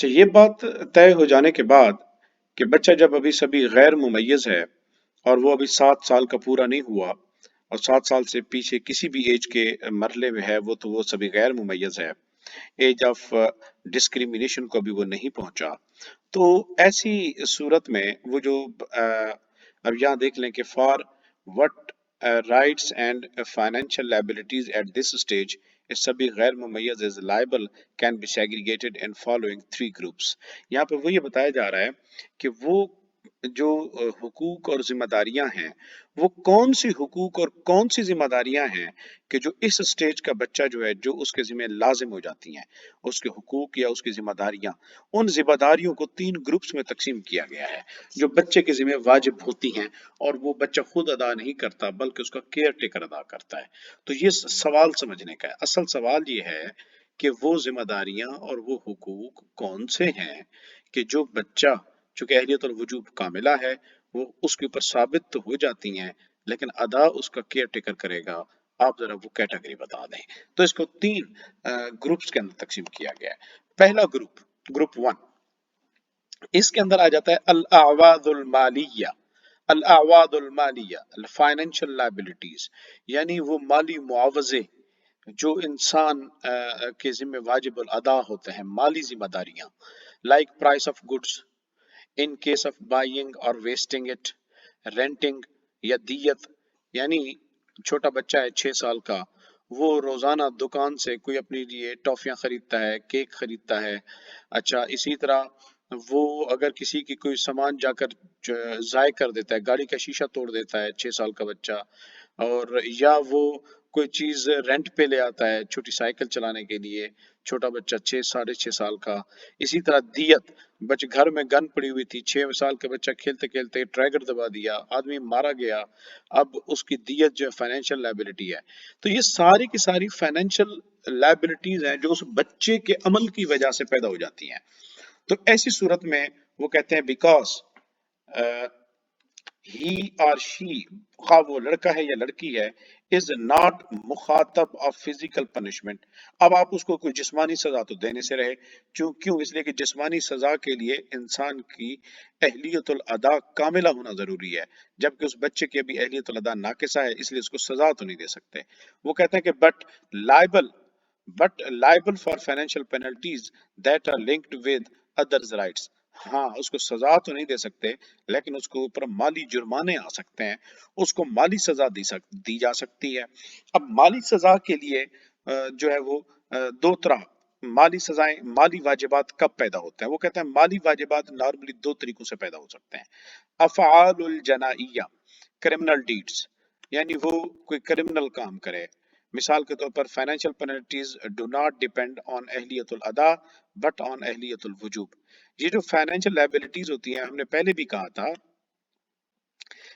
अच्छा, ये बात तय हो जाने के बाद कि बच्चा जब अभी सभी गैर मुमय्यज है और वो अभी 7 साल का पूरा नहीं हुआ और 7 साल से पीछे किसी भी एज के मरले में है, वो सभी गैर मुमय्यज है, एज ऑफ डिस्क्रिमिनेशन को अभी वो नहीं पहुंचा। तो ऐसी सूरत में वो जो अब यहाँ देख लें कि for what rights and financial liabilities at this stage इस सभी गैर मुमय्यज is liable can be segregated in following 3 groups. यहाँ पे वो ये बताया जा रहा है कि वो जो हुकूक और जिम्मेदारियां हैं, वो कौन सी हुकूक और कौन सी जिम्मेदारियां हैं कि जो इस स्टेज का बच्चा जो है जो उसके जिम्मे लाजिम हो जाती हैं, उसके हुकूक या उसकी जिम्मेदारियां, उन जिम्मेदारियों को 3 ग्रुप्स में तकसीम किया गया है जो बच्चे के जिम्मे वाजिब होती हैं और वो बच्चा खुद अदा नहीं करता बल्कि उसका केयर टेकर अदा करता है। तो ये सवाल समझने का है। असल सवाल ये है कि वो जिम्मेदारियां और वो हुकूक कौन से हैं कि जो बच्चा, चूंकि अहलियतुल वजूब कामिला है, वो उसके ऊपर साबित तो हो जाती हैं लेकिन अदा उसका केयर टेकर करेगा। आप जरा वो कैटेगरी बता दें। तो इसको 3 ग्रुप्स के अंदर तकसीम किया गया है। पहला ग्रुप, ग्रुप 1, इसके अंदर आ जाता है अल अवादुल मालिया। अल अवादुल मालिया, फाइनेंशियल लायबिलिटीज, यानी वो माली मुआवजे जो इंसान के जिम्मे वाजिब अदा होते हैं, माली जिम्मेदारियां, like price of goods in case of buying और वेस्टिंग इट, रेंटिंग या दियत। यानी छोटा बच्चा है 6 साल का, वो रोजाना दुकान से कोई अपने लिए टॉफियां खरीदता है, केक खरीदता है। अच्छा, इसी तरह वो अगर किसी की कोई सामान जाकर जाय कर देता है, गाड़ी का शीशा तोड़ देता है 6 साल का बच्चा, और या वो कोई चीज रेंट पे ले आता है, छोटी साइकिल चलाने के लिए, छोटा बच्चा 6 साढ़े 6 साल का। इसी तरह दियत, बच्चे घर में गन पड़ी हुई थी, 6 साल का बच्चा खेलते खेलते ट्रैगर दबा दिया, आदमी मारा गया, अब उसकी दियत जो है फाइनेंशियल लायबिलिटी है। तो ये सारी की सारी फाइनेंशियल लायबिलिटीज हैं जो उस बच्चे के अमल की वजह से पैदा हो जाती हैं। तो ऐसी सूरत में वो कहते हैं बिकॉज ही और शी, खा वो लड़का है या लड़की है, इज नॉट मुखातब ऑफ फिजिकल पनिशमेंट। अब आप उसको कोई जिस्मानी सजा तो देने से रहे, क्यों इसलिए कि जिस्मानी सजा के लिए इंसान की अहलियतुल अदा कामिला होना जरूरी है, जबकि उस बच्चे की अभी अहलियतुल अदा नाकिसा है, इसलिए उसको सजा तो नहीं दे सकते। वो कहते हैं कि liable but liable for financial penalties that are linked with others rights. हाँ, उसको सजा तो नहीं दे सकते लेकिन उसके ऊपर माली जुर्माने आ सकते हैं, उसको माली सजा दी जा सकती है। अब माली सजा के लिए जो है वो 2 तरह माली सजाएं, माली वाजिबात कब पैदा होते हैं। वो कहते हैं माली वाजिबात नॉर्मली 2 तरीकों से पैदा हो सकते हैं। अफ़आलुल जनाइया, क्रिमिनल डीड्स, यानी वो कोई क्रिमिनल काम करे। मिसाल के तौर पर financial penalties do not depend on अहलियतुल अदा बट ऑन अहलियतुल वजूब। ये जो फाइनेंशियल लायबिलिटीज होती हैं, हमने पहले भी कहा था,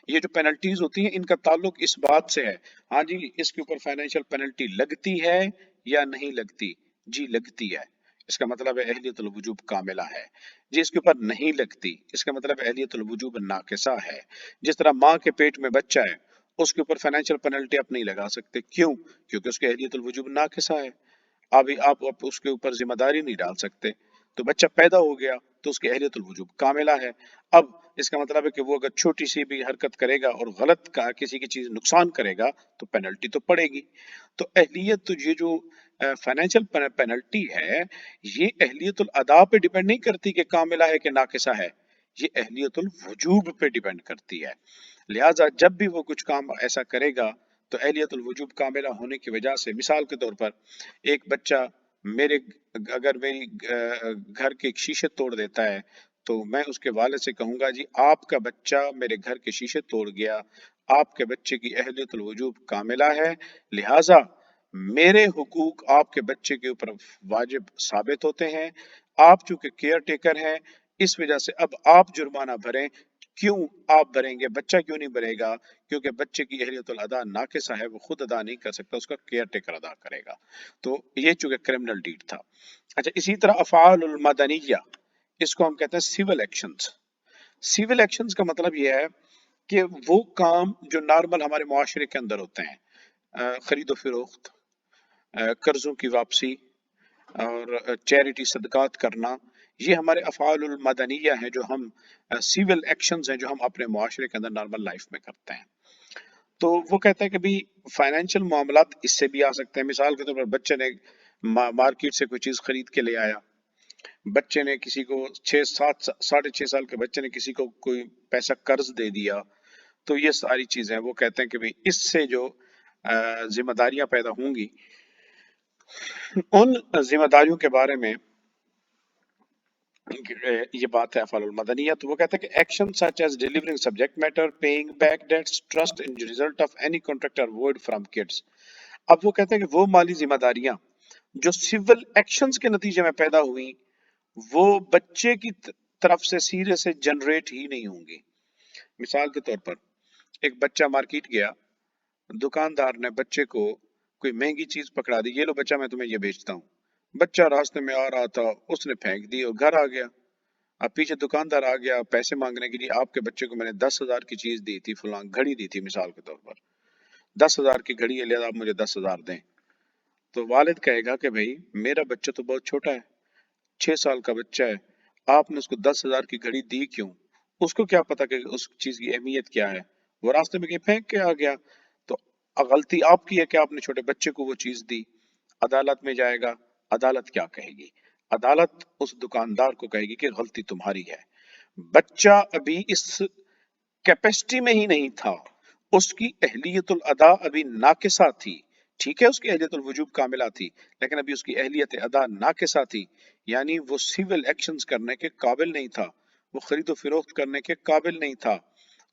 ये जो पेनल्टीज होती हैं इनका ताल्लुक इस बात से है, हाँ जी इसके ऊपर फाइनेंशियल पेनल्टी लगती है या नहीं लगती। जी लगती है, इसका मतलब है अहलियतुल वजूब कामिला है। जी इसके ऊपर नहीं लगती, इसका मतलब अहलियतुल वजूब नाकिसा है। जिस तरह माँ के पेट में बच्चा है, उसके ऊपर फाइनेंशियल पेनल्टी आप नहीं लगा सकते, क्यों? क्योंकि उसके अहलियतुल वजूब नाकिसा है। अभी आप उसके ऊपर जिम्मेदारी नहीं डाल सकते। तो बच्चा पैदा हो गया तो उसकी अहलियतुल वजूब कामिला है। अब इसका मतलब है कि वो अगर छोटी सी भी हरकत करेगा और गलत का किसी की चीज नुकसान करेगा तो पेनल्टी तो पड़ेगी। तो अहलियत, तो ये जो फाइनेंशियल पेनल्टी है, ये अहलियतुल अदा पे डिपेंड नहीं करती कि कामिला है कि नाकिसा है, ये अहलियतुल वजूब पे डिपेंड करती है। लिहाजा जब भी वो कुछ काम ऐसा करेगा तो अहलियतुल वजूब कामिला होने की वजह से, मिसाल के तौर पर एक बच्चा मेरे अगर मेरी घर के शीशे तोड़ देता है तो मैं उसके वालिद से कहूंगा जी आपका बच्चा मेरे घर के शीशे तोड़ गया, आपके बच्चे की अहलियतुल वजूब कामिला है, लिहाजा मेरे हुकूक आपके बच्चे के ऊपर वाजिब साबित होते हैं। आप चूंकि केयर टेकर हैं, इस वजह से अब आप जुर्माना भरें। क्यों आप भरेंगे, बच्चा क्यों नहीं भरेगा? क्योंकि बच्चे की अहलियतुल अदा नाकिसा है, वो खुद अदा नहीं कर सकता, उसका केयर टेकर अदा करेगा। तो ये चूंकि क्रिमिनल डीड था। अच्छा, इसी तरह अफ़आलुल मदनिया, इसको हम कहते हैं सिविल एक्शंस। सिविल एक्शंस का मतलब ये है कि वो काम जो नॉर्मल हमारे मुआशरे के अंदर होते हैं, खरीदो फरोख्त, कर्जों की वापसी और चैरिटी सदकात करना, یہ ہمارے افعال المدنیہ ہیں جو ہم سیول ایکشنز ہیں جو ہم اپنے معاشرے کے اندر نارمل لائف میں کرتے ہیں. تو وہ کہتا ہے کہ بھی فائنینشیل معاملات اس سے بھی آ سکتے ہیں. مثال کے طور پر بچے نے مارکیٹ سے کوئی چیز خرید کے لے آیا، بچے نے کسی کو 6-7 ساڑھے 6 سال کے بچے نے کسی کو کوئی پیسہ قرض دے دیا. تو یہ ساری چیزیں وہ کہتے ہیں کہ بھی اس سے جو ذمہ داریاں پیدا ہوں گی، ان ذمہ داریوں کے بارے میں یہ بات ہے افعال المدنیہ. تو وہ کہتے ہیں کہ action such as delivering subject matter, paying back debts, trust in result of any contract اور ورڈ فرام کڈس. اب وہ کہتے ہیں کہ وہ مالی ذمہ داریاں جو سول ایکشنز کے نتیجے میں پیدا ہوئی، وہ بچے کی طرف سے سیرے سے جنریٹ ہی نہیں ہوں گی. مثال کے طور پر ایک بچہ مارکیٹ گیا، دکاندار نے بچے کو کوئی مہنگی چیز پکڑا دی، یہ لو بچہ میں تمہیں یہ بیچتا ہوں. بچہ راستے میں آ رہا تھا، اس نے پھینک دی اور گھر آ گیا. اب پیچھے دکاندار آ گیا پیسے مانگنے کے لیے، آپ کے بچے کو میں نے 10,000 کی چیز دی تھی، فلاں گھڑی دی تھی مثال کے طور پر، 10,000 کی گھڑی ہے لہذا آپ مجھے 10,000 دیں. تو والد کہے گا کہ بھائی میرا بچہ تو بہت چھوٹا ہے، 6 سال کا بچہ ہے، آپ نے اس کو 10,000 کی گھڑی دی کیوں؟ اس کو کیا پتا کہ اس چیز کی اہمیت کیا ہے، وہ راستے میں کہیں پھینک کے آ گیا. تو غلطی آپ کی ہے کہ آپ نے چھوٹے بچے کو وہ چیز دی. عدالت میں جائے گا، عدالت کیا کہے گی؟ عدالت اس دکاندار کو کہے گی کہ غلطی تمہاری ہے، بچہ ابھی اس کیپیسٹی میں ہی نہیں تھا، اس کی اہلیت الادا ابھی ناقصہ تھی. ٹھیک ہے اس کی اہلیت الوجوب کاملہ تھی، لیکن ابھی اس کی اہلیت ادا ناقصہ تھی، یعنی وہ سیول ایکشنز کرنے کے قابل نہیں تھا، وہ خرید و فروخت کرنے کے قابل نہیں تھا.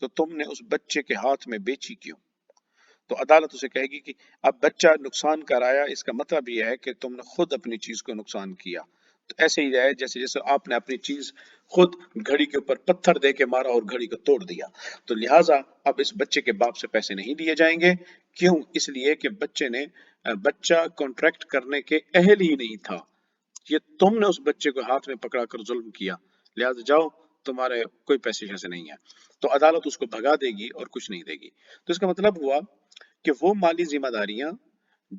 تو تم نے اس بچے کے ہاتھ میں بیچی کیوں؟ تو عدالت اسے کہے گی کہ اب بچہ نقصان کرایا، اس کا مطلب یہ ہے کہ تم نے خود اپنی چیز کو نقصان کیا. تو ایسے ہی ہے جیسے جیسے آپ نے اپنی چیز خود گھڑی کے اوپر پتھر دے کے مارا اور گھڑی کو توڑ دیا. تو لہٰذا اب اس بچے کے باپ سے پیسے نہیں لیے جائیں گے. کیوں؟ اس لیے کہ بچہ کانٹریکٹ کرنے کے اہل ہی نہیں تھا، یہ تم نے اس بچے کو ہاتھ میں پکڑا کر ظلم کیا، لہٰذا جاؤ تمہارے کوئی پیسے شیسے نہیں ہے. تو عدالت اس کو بھگا دے گی اور کچھ نہیں دے گی. تو اس کا مطلب ہوا کہ وہ مالی ذمہ داریاں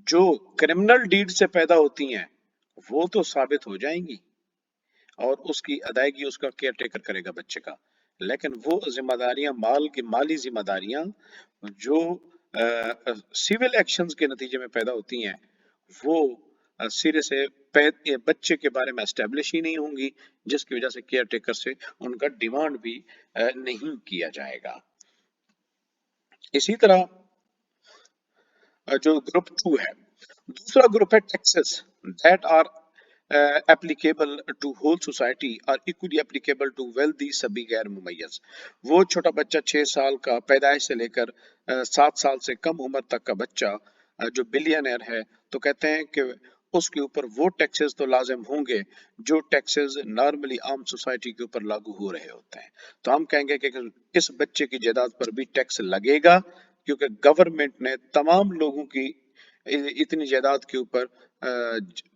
جو کرمنل ڈیڈ سے پیدا ہوتی ہیں وہ تو ثابت ہو جائیں گی اور اس کی ادائیگی اس کا کیئر ٹیکر کرے گا بچے کا. لیکن وہ ذمہ داریاں مالی ذمہ داریاں جو سیول ایکشنز کے نتیجے میں پیدا ہوتی ہیں، وہ سرے سے بچے کے بارے میں اسٹیبلش ہی نہیں ہوں گی، جس کی وجہ سے کیئر ٹیکر سے ان کا ڈیمانڈ بھی نہیں کیا جائے گا. اسی طرح جو گروپ 2 ہے، دوسرا گروپ ہے taxes that are applicable to whole society اور اکولی ایپلیکیبل ٹو ویلدی سبھی غیر ممیز. وہ چھوٹا بچہ 6 سال کا پیدائش سے لے کر 7 سال سے کم عمر تک کا بچہ جو بلینئر ہے، تو کہتے ہیں کہ اس کے اوپر وہ ٹیکسز تو لازم ہوں گے جو ٹیکسز نارملی عام سوسائٹی کے اوپر لاگو ہو رہے ہوتے ہیں. تو ہم کہیں گے کہ اس بچے کی جائیداد پر بھی ٹیکس لگے گا، کیونکہ گورنمنٹ نے تمام لوگوں کی اتنی جائیداد کے اوپر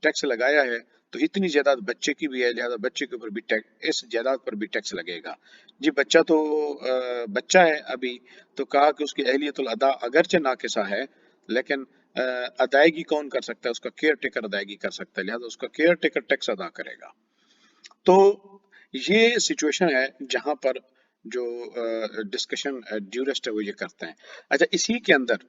ٹیکس لگایا ہے، تو اتنی جائیداد بچے کی بھی ہے، لہذا بچے کے اوپر بھی اس جائیداد پر بھی ٹیکس لگے گا. جی بچہ تو بچہ ہے ابھی، تو کہا کہ اس کی اہلیت الادا اگرچہ ناقصہ ہے، لیکن ادائیگی کون کر سکتا ہے؟ اس کا کیئر ٹیکر ادائیگی کر سکتا ہے، لہذا اس کا کیئر ٹیکر ٹیکس ادا کرے گا. تو یہ سچویشن ہے جہاں پر جو ڈسکشن ڈیورسٹ ہے وہ یہ کرتے ہیں. اچھا اسی کے اندر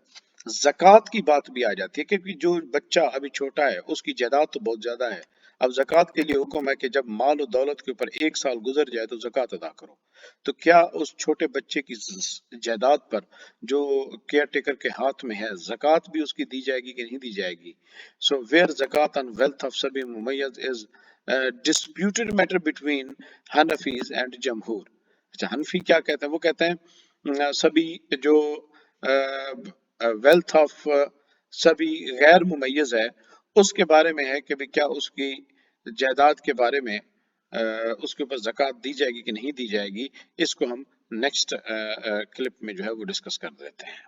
زکوٰۃ کی بات بھی آ جاتی ہے، کیونکہ جو بچہ ابھی چھوٹا ہے اس کی جائیداد تو بہت زیادہ ہے. اب زکوٰۃ کے لیے حکم ہے کہ جب مال و دولت کے اوپر 1 سال گزر جائے تو زکوٰۃ ادا کرو. تو کیا اس چھوٹے بچے کی جائیداد پر جو کیئر ٹیکر کے ہاتھ میں ہے زکوٰۃ بھی اس کی دی جائے گی کہ نہیں دی جائے گی؟ سو ویئر زکوٰۃ آن ویلتھ آف سبھی ممیز از ڈسپیوٹڈ میٹر بٹوین حنفیز اینڈ جمہور. اچھا حنفی کیا کہتے ہیں؟ وہ کہتے ہیں سبھی جو ویلتھ آف سبھی غیر ممیز ہے اس کے بارے میں ہے کہ بھی کیا اس کی جائیداد کے بارے میں اس کے اوپر زکوٰۃ دی جائے گی کہ نہیں دی جائے گی. اس کو ہم نیکسٹ کلپ میں جو ہے وہ ڈسکس کر دیتے ہیں.